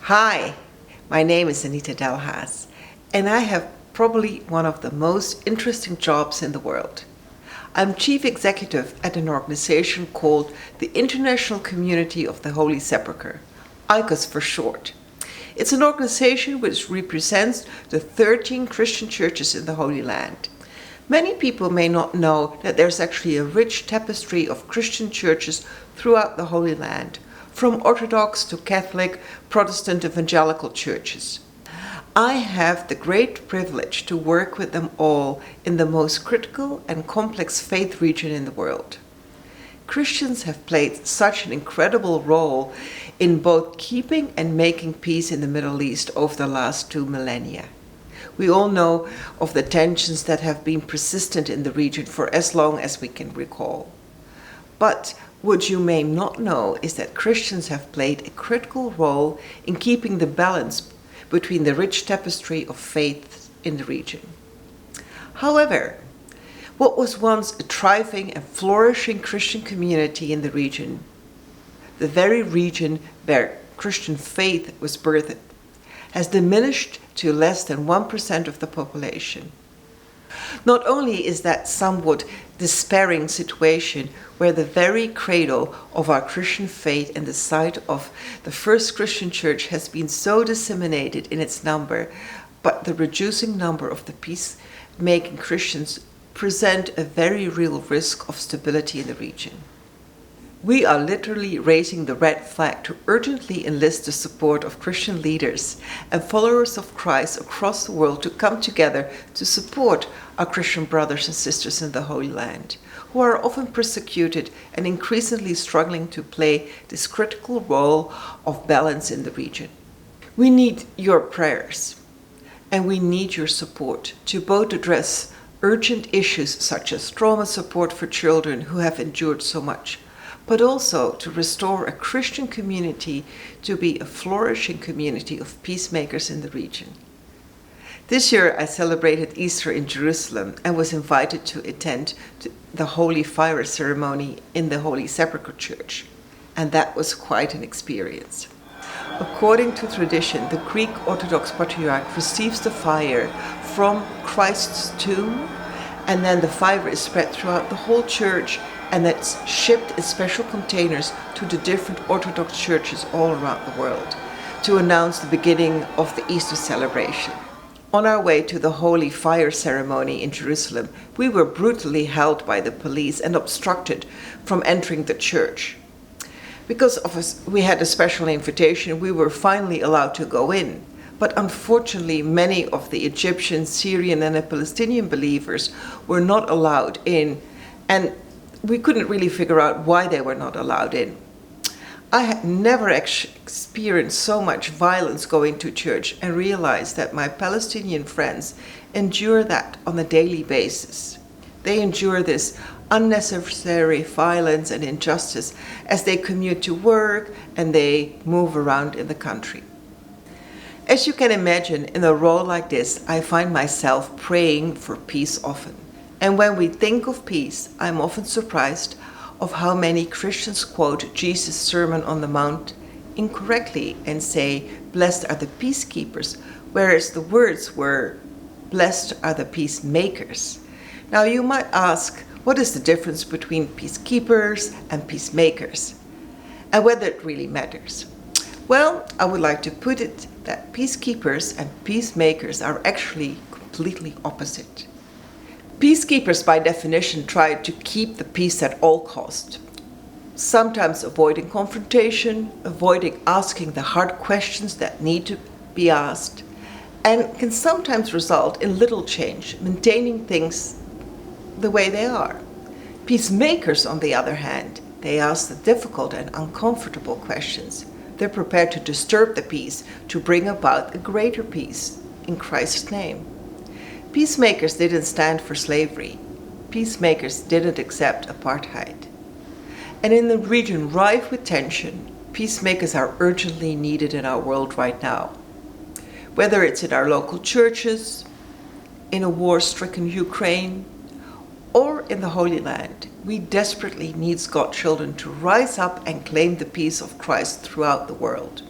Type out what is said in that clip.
Hi, my name is Anita Delhaas, and I have probably one of the most interesting jobs in the world. I'm chief executive at an organization called the International Community of the Holy Sepulchre, ICoHS for short. It's an organization which represents the 13 Christian churches in the Holy Land. Many people may not know that there's actually a rich tapestry of Christian churches throughout the Holy Land, from Orthodox to Catholic, Protestant, evangelical churches. I have the great privilege to work with them all in the most critical and complex faith region in the world. Christians have played such an incredible role in both keeping and making peace in the Middle East over the last 2 millennia. We all know of the tensions that have been persistent in the region for as long as we can recall. But what you may not know is that Christians have played a critical role in keeping the balance between the rich tapestry of faith in the region. However, what was once a thriving and flourishing Christian community in the region, the very region where Christian faith was birthed, has diminished to less than 1% of the population. Not only is that somewhat despairing situation where the very cradle of our Christian faith and the site of the first Christian church has been so disseminated in its number, but the reducing number of the peacemaking Christians present a very real risk of stability in the region. We are literally raising the red flag to urgently enlist the support of Christian leaders and followers of Christ across the world to come together to support our Christian brothers and sisters in the Holy Land, who are often persecuted and increasingly struggling to play this critical role of balance in the region. We need your prayers, and we need your support to both address urgent issues such as trauma support for children who have endured so much, but also to restore a Christian community to be a flourishing community of peacemakers in the region. This year I celebrated Easter in Jerusalem and was invited to attend the Holy Fire ceremony in the Holy Sepulchre Church, and that was quite an experience. According to tradition, the Greek Orthodox Patriarch receives the fire from Christ's tomb, and then the fire is spread throughout the whole church, and that's shipped in special containers to the different Orthodox churches all around the world to announce the beginning of the Easter celebration. On our way to the Holy Fire ceremony in Jerusalem, we were brutally held by the police and obstructed from entering the church. Because we had a special invitation, we were finally allowed to go in. But unfortunately, many of the Egyptian, Syrian, and the Palestinian believers were not allowed in, and we couldn't really figure out why they were not allowed in. I had never experienced so much violence going to church and realized that my Palestinian friends endure that on a daily basis. They endure this unnecessary violence and injustice as they commute to work and they move around in the country. As you can imagine, in a role like this, I find myself praying for peace often. And when we think of peace, I'm often surprised of how many Christians quote Jesus' Sermon on the Mount incorrectly and say, "Blessed are the peacekeepers," whereas the words were, "Blessed are the peacemakers." Now you might ask, what is the difference between peacekeepers and peacemakers? And whether it really matters? Well, I would like to put it that peacekeepers and peacemakers are actually completely opposite. Peacekeepers, by definition, try to keep the peace at all costs, sometimes avoiding confrontation, avoiding asking the hard questions that need to be asked, and can sometimes result in little change, maintaining things the way they are. Peacemakers, on the other hand, they ask the difficult and uncomfortable questions. They're prepared to disturb the peace to bring about a greater peace in Christ's name. Peacemakers didn't stand for slavery. Peacemakers didn't accept apartheid. And in a region rife with tension, peacemakers are urgently needed in our world right now. Whether it's in our local churches, in a war-stricken Ukraine, or in the Holy Land, we desperately need God's children to rise up and claim the peace of Christ throughout the world.